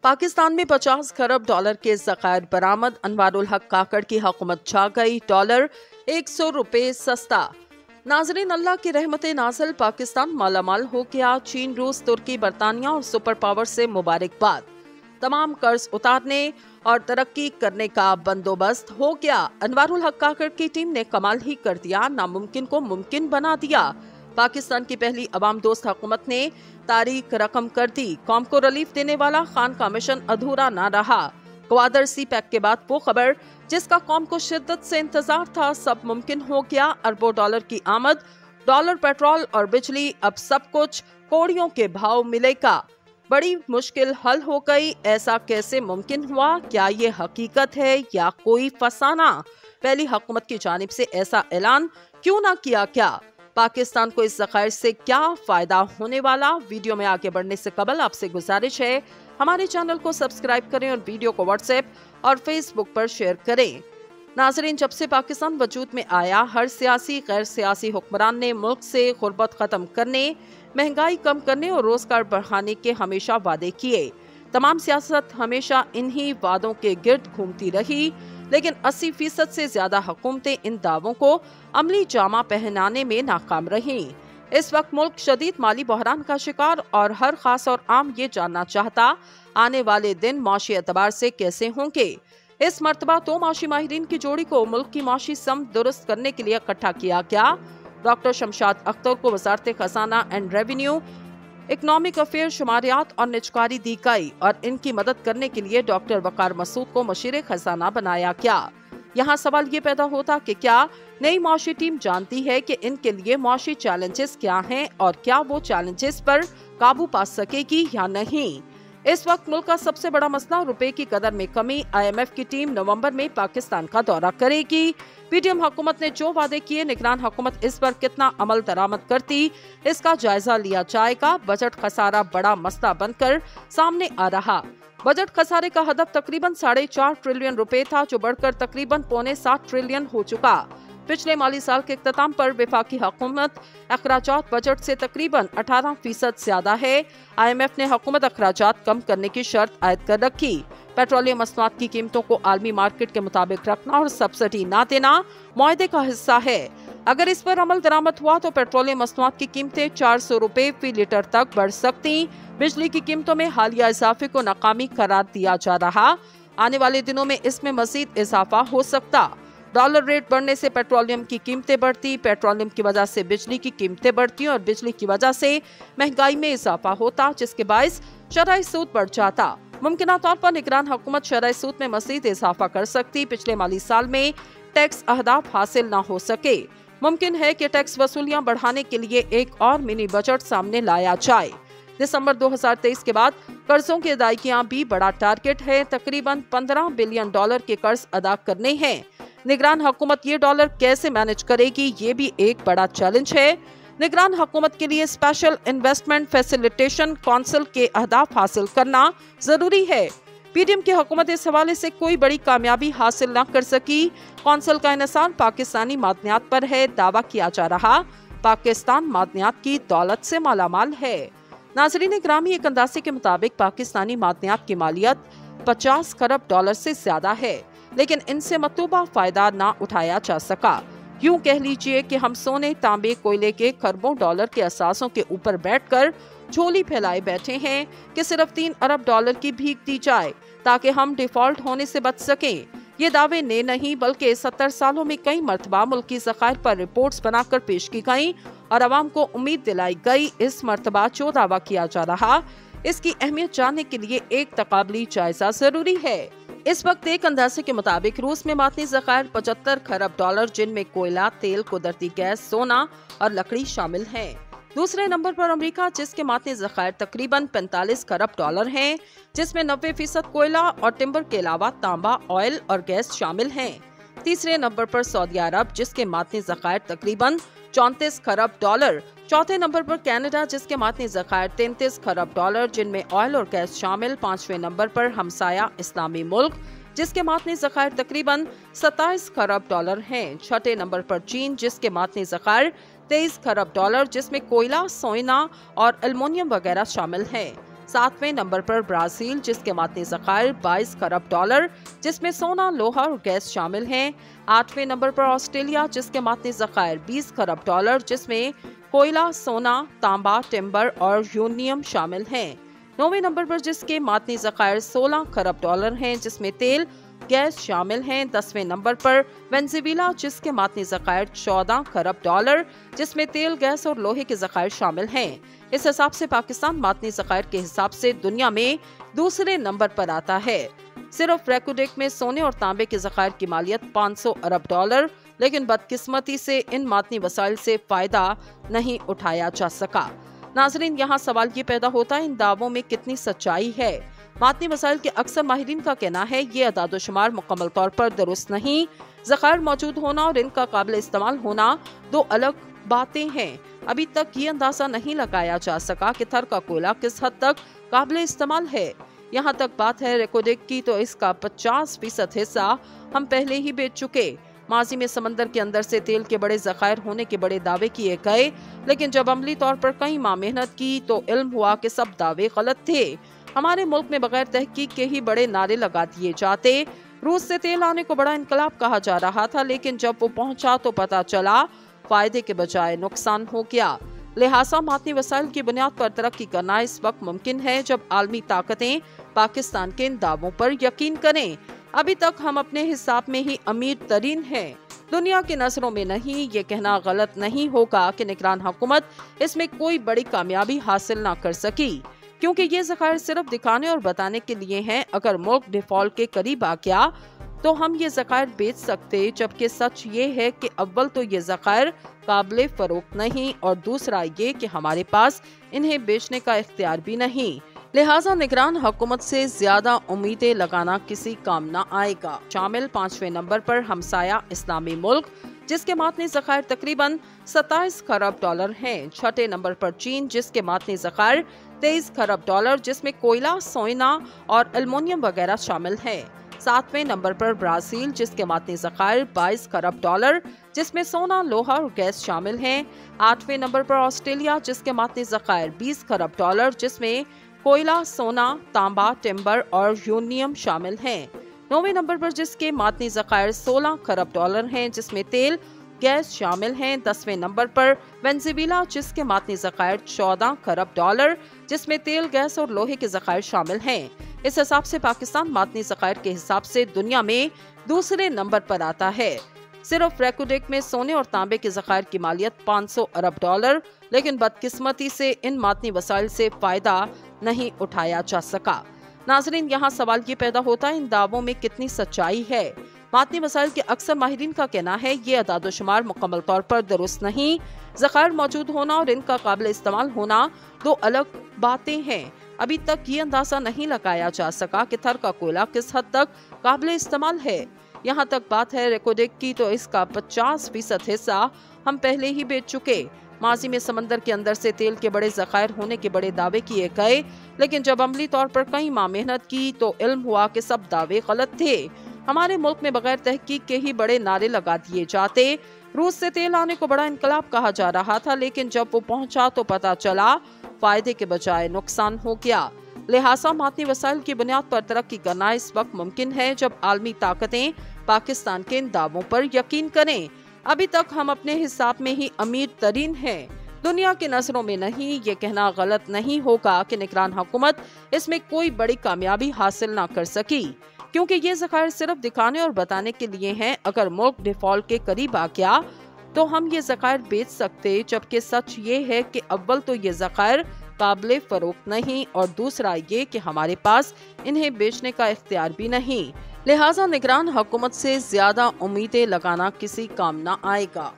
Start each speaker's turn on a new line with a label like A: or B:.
A: पाकिस्तान में 50 खरब डॉलर के ज़खायर बरामद। अनवारुल हक काकड़ की हुकूमत छा गई, डॉलर 100 रुपए सस्ता। नाजरीन, अल्लाह की रहमत नाज़िल, पाकिस्तान मालामाल हो गया। चीन, रूस, तुर्की, बरतानिया और सुपर पावर से मुबारकबाद। तमाम कर्ज उतारने और तरक्की करने का बंदोबस्त हो गया। अनवारुल हक काकड़ की टीम ने कमाल ही कर दिया, नामुमकिन को मुमकिन बना दिया। पाकिस्तान की पहली अवाम दोस्त हुकूमत ने तारीख रकम कर दी। कौम को रिलीफ देने वाला खान का मिशन अधूरा ना रहा। ग्वादर सी पैक के बाद वो खबर जिसका कौम को शिद्दत से इंतजार था, सब मुमकिन हो गया। अरबों डॉलर की आमद, डॉलर, पेट्रोल और बिजली, अब सब कुछ कौड़ियों के भाव मिलेगा। बड़ी मुश्किल हल हो गई। ऐसा कैसे मुमकिन हुआ? क्या ये हकीकत है या कोई फसाना? पहली हुकूमत की जानिब से ऐसा ऐलान क्यों ना किया? क्या पाकिस्तान को इस ज़खायर से क्या फायदा होने वाला? वीडियो में आगे बढ़ने से कबल आपसे गुजारिश है, हमारे चैनल को सब्सक्राइब करें और वीडियो को व्हाट्सएप और फेसबुक पर शेयर करें। नाजरीन, जब से पाकिस्तान वजूद में आया, हर सियासी गैर सियासी हुक्मरान ने मुल्क से गुर्बत खत्म करने, महंगाई कम करने और रोजगार बढ़ाने के हमेशा वादे किए। तमाम सियासत हमेशा इन्हीं वादों के गिर्द घूमती रही, लेकिन 80% से ज्यादा हुकूमतें इन दावों को अमली जामा पहनाने में नाकाम रहीं। इस वक्त मुल्क शदीद माली बहरान का शिकार और हर खास और आम ये जानना चाहता, आने वाले दिन माशी एतबार से कैसे होंगे। इस मर्तबा तो माशी माहिरीन की जोड़ी को मुल्क की माशी समत दुरुस्त करने के लिए इकट्ठा किया गया। डॉक्टर शमशाद अख्तर को वजारत खजाना एंड रेवेन्यू, इकनॉमिक अफेयर, शुमारियात और निजकारी दी गई और इनकी मदद करने के लिए डॉक्टर वकार मसूद को मशीर खजाना बनाया गया। यहाँ सवाल ये पैदा होता कि क्या नई मुआशी टीम जानती है कि इनके लिए मुआशी चैलेंजेस क्या हैं और क्या वो चैलेंजेस पर काबू पा सकेगी या नहीं। इस वक्त मुल्क का सबसे बड़ा मसला रुपए की कदर में कमी। IMF की टीम नवंबर में पाकिस्तान का दौरा करेगी। PDM हुकूमत ने जो वादे किए, निगरान हुकूमत इस पर कितना अमल दरामद करती, इसका जायजा लिया जाएगा। बजट खसारा बड़ा मसला बनकर सामने आ रहा। बजट खसारे का हदफ तकरीबन 4.5 ट्रिलियन रुपए था, जो बढ़कर तकरीबन 6.25 ट्रिलियन हो चुका। पिछले माली साल के इख्तिताम पर वफाकी हुकूमत अखराजात बजट से तकरीबन 18% ज्यादा है। IMF ने हुकूमत अखराजात कम करने की शर्त आयद कर रखी। पेट्रोलियम मसनूआत की कीमतों को आलमी मार्केट के मुताबिक रखना और सब्सिडी न देना मुआहदे का हिस्सा है। अगर इस पर अमल दरामद हुआ तो पेट्रोलियम मसनूआत की कीमतें 400 रुपए फी लीटर तक बढ़ सकती। बिजली की कीमतों में हालिया इजाफे को नाकामी करार दिया जा रहा। आने वाले दिनों में इसमें मजीद इजाफा हो सकता। डॉलर रेट बढ़ने से पेट्रोलियम की कीमतें बढ़ती, पेट्रोलियम की वजह से बिजली की कीमतें बढ़ती और बिजली की वजह से महंगाई में इजाफा होता, जिसके बायस शरह सूद बढ़ जाता। मुमकिन तौर पर निगरान हुकूमत शरह सूद में मजीद इजाफा कर सकती। पिछले माली साल में टैक्स अहदाफ हासिल न हो सके। मुमकिन है कि टैक्स वसूलियां बढ़ाने के लिए एक और मिनी बजट सामने लाया जाए। दिसंबर 2023 के बाद कर्जों की अदायगियां भी बड़ा टारगेट है। तकरीबन 15 बिलियन डॉलर के कर्ज अदा करने हैं। निगरान हुकूमत ये डॉलर कैसे मैनेज करेगी, ये भी एक बड़ा चैलेंज है। निगरान हुकूमत के लिए स्पेशल इन्वेस्टमेंट फैसिलिटेशन काउंसिल के अहदाफ हासिल करना जरूरी है। PDM की हुकूमत इस हवाले से कोई बड़ी कामयाबी हासिल न कर सकी। काउंसिल का इन्हिसार पाकिस्तानी मादनियात पर है। दावा किया जा रहा, पाकिस्तान मादनियात की दौलत से मालामाल है। नाजरीन ग्रामी, एक अंदाजे के मुताबिक पाकिस्तानी मादनियात की मालियत 50 खरब डॉलर से ज्यादा है, लेकिन इनसे मतलूबा फायदा ना उठाया जा सका। यूं कह लीजिए कि हम सोने, तांबे, कोयले के खरबों डॉलर के असासों के ऊपर बैठकर झोली फैलाए बैठे हैं कि सिर्फ 3 अरब डॉलर की भीख दी जाए ताकि हम डिफॉल्ट होने से बच सकें। ये दावे ने नहीं बल्कि 70 सालों में कई मरतबा मुल्क की ज़खायर पर रिपोर्ट्स बनाकर पेश की गई और अवाम को उम्मीद दिलाई गई। इस मरतबा जो दावा किया जा रहा, इसकी अहमियत जानने के लिए एक तकाबली जायजा जरूरी है। इस वक्त एक अंदाजे के मुताबिक रूस में मातनी ज़खायर 75 खरब डॉलर, जिनमें कोयला, तेल, कुदरती गैस, सोना और लकड़ी शामिल हैं। दूसरे नंबर पर अमेरिका, जिसके मातनी ज़खायर तकरीबन 45 खरब डॉलर हैं, जिसमें 90% कोयला और टिम्बर के अलावा तांबा, ऑयल और गैस शामिल हैं। तीसरे नंबर पर सऊदी अरब, जिसके मातनी ज़खायर तकरीबन 34 खरब डॉलर। चौथे नंबर पर कनाडा, जिसके मातनी ज़खायर 33 खरब डॉलर, जिनमें ऑयल और गैस शामिल। पांचवें नंबर पर हमसाया इस्लामी मुल्क, जिसके मातनी ज़खायर तकरीबन 27 खरब डॉलर हैं। छठे नंबर पर चीन, जिसके मातनी ज़खायर 23 खरब डॉलर, जिसमें कोयला, सोना और एल्युमिनियम वगैरह शामिल हैं। 7वें नंबर पर ब्राजील जिसके मातनी ज़खायर 22 खरब डॉलर जिसमें सोना, लोहा और गैस शामिल हैं। 8वें नंबर पर ऑस्ट्रेलिया जिसके मातनी ज़खायर 20 खरब डॉलर जिसमें कोयला, सोना, तांबा, टिम्बर और यूरेनियम शामिल हैं। 9वें नंबर पर जिसके मातनी ज़खायर 16 खरब डॉलर हैं जिसमें तेल, गैस शामिल हैं। 10वें नंबर पर वेनेजुएला जिसके मातनी ज़खायर 14 खरब डॉलर जिसमें तेल, गैस और लोहे के ज़खायर शामिल हैं। इस हिसाब से पाकिस्तान मातनी ज़खायर के हिसाब से दुनिया में दूसरे नंबर पर आता है। सिर्फ रेकोडेक में सोने और तांबे के ज़खायर की मालियत 500 अरब डॉलर, लेकिन बदकिस्मती से इन मातनी वसाइल से फायदा नहीं उठाया जा सका। नाजरीन, यहाँ सवाल ये पैदा होता है इन दावों में कितनी सच्चाई है। मातनी वसाइल के अक्सर माहिरीन का कहना है ये अदादोशुमार मुकम्मल तौर पर दुरुस्त नहीं। ज़खायर मौजूद होना और इनका काबिल इस्तेमाल होना दो अलग बातें हैं। अभी तक ये अंदाजा नहीं लगाया जा सका कि थर का कोयला किस हद तक काबिल इस्तेमाल है। यहाँ तक बात है रेकोडेक की तो इसका 50% हिस्सा हम पहले ही बेच चुके। माजी में समंदर के अंदर से तेल के बड़े ज़खायर होने के बड़े दावे किए गए, लेकिन जब अमली तौर पर कई माह मेहनत की तो इल्म हुआ कि सब दावे गलत थे। हमारे मुल्क में बगैर तहकीक के ही बड़े नारे लगा दिए जाते। रूस से तेल आने को बड़ा इनकलाब कहा जा रहा था, लेकिन जब वो पहुंचा तो पता चला फायदे के बजाय नुकसान हो गया। लिहाजा मातनी वसाइल की बुनियाद पर तरक्की करना इस वक्त मुमकिन है जब आलमी ताकतें पाकिस्तान के इन दावों पर यकीन करें। अभी तक हम अपने हिसाब में ही अमीर तरीन हैं। दुनिया की नजरों में नहीं। ये कहना गलत नहीं होगा कि निगरान हुकूमत इसमें कोई बड़ी कामयाबी हासिल ना कर सकी, क्योंकि ये ज़खायर सिर्फ दिखाने और बताने के लिए हैं। अगर मुल्क डिफॉल्ट के करीब आ गया तो हम ये ज़खायर बेच सकते, जबकि सच ये है कि अव्वल तो ये ज़खायर काबिल फरोख्त नहीं और दूसरा ये कि हमारे पास इन्हें बेचने का इख्तियार भी नहीं। लिहाजा निगरान हुकूमत से ज्यादा उम्मीदें लगाना किसी काम न आएगा। शामिल 5वें नंबर पर हमसाया इस्लामी मुल्क जिसके मातनी ज़खायर तकरीबन 27 खरब डॉलर हैं। 6ठे नंबर पर चीन जिसके मातनी ज़खायर 23 खरब डॉलर जिसमें कोयला, सोना और एल्युमिनियम वगैरह शामिल हैं। 7वें नंबर पर ब्राजील जिसके मातनी ज़खायर 22 खरब डॉलर जिसमें सोना, लोहा और गैस शामिल हैं। 8वें नंबर पर ऑस्ट्रेलिया जिसके मातनी ज़खायर 20 खरब डॉलर जिसमें कोयला, सोना, तांबा, टिम्बर और यूरेनियम शामिल हैं। 9वें नंबर पर जिसके मातनी ज़खायर 16 खरब डॉलर हैं जिसमें तेल, गैस शामिल हैं। 10वें नंबर पर वेनेजुएला जिसके मातनी ज़खायर 14 खरब डॉलर जिसमें तेल, गैस और लोहे के ज़खायर शामिल हैं। इस हिसाब से पाकिस्तान मातनी ज़खायर के हिसाब से दुनिया में दूसरे नंबर पर आता है। सिर्फ रेकोडेक में सोने और तांबे के ज़खायर की मालियत 500 अरब डॉलर, लेकिन बदकिस्मती से इन मातनी वसाइल से फायदा नहीं उठाया जा सका। नाजरीन, यहाँ सवाल ये पैदा होता है इन दावों में कितनी सच्चाई है। मातनी वसाइल के अक्सर माहिरीन का कहना है ये अदादोशुमार मुकम्मल तौर पर दुरुस्त नहीं। ज़खायर मौजूद होना और इनका काबिल इस्तेमाल होना दो अलग बातें हैं। अभी तक ये अंदाजा नहीं लगाया जा सका कि थर का कोयला किस हद तक काबिल इस्तेमाल है। यहाँ तक बात है रेकोडेक की तो इसका 50% हिस्सा हम पहले ही बेच चुके। माजी में समंदर के अंदर से तेल के बड़े ज़खायर होने के बड़े दावे किए गए, लेकिन जब अमली तौर पर कई माह मेहनत की तो इल्म हुआ कि सब दावे गलत थे। हमारे मुल्क में बगैर तहकीक के ही बड़े नारे लगा दिए जाते। रूस से तेल आने को बड़ा इनकलाब कहा जा रहा था, लेकिन जब वो पहुंचा तो पता चला फायदे के बजाय नुकसान हो गया। लिहाजा मातनी वसाइल की बुनियाद पर तरक्की करना इस वक्त मुमकिन है जब आलमी ताकतें पाकिस्तान के इन दावों पर यकीन करें। अभी तक हम अपने हिसाब में ही अमीर तरीन हैं। दुनिया की नजरों में नहीं। ये कहना गलत नहीं होगा कि निगरान हुकूमत इसमें कोई बड़ी कामयाबी हासिल ना कर सकी, क्योंकि ये ज़खायर सिर्फ दिखाने और बताने के लिए हैं। अगर मुल्क डिफॉल्ट के करीब आ गया तो हम ये ज़खायर बेच सकते, जबकि सच ये है कि अव्वल तो ये ज़खायर काबिल फरोख्त नहीं और दूसरा ये कि हमारे पास इन्हें बेचने का इख्तियार भी नहीं। लिहाजा निगरान हुकूमत से ज्यादा उम्मीदें लगाना किसी काम न आएगा।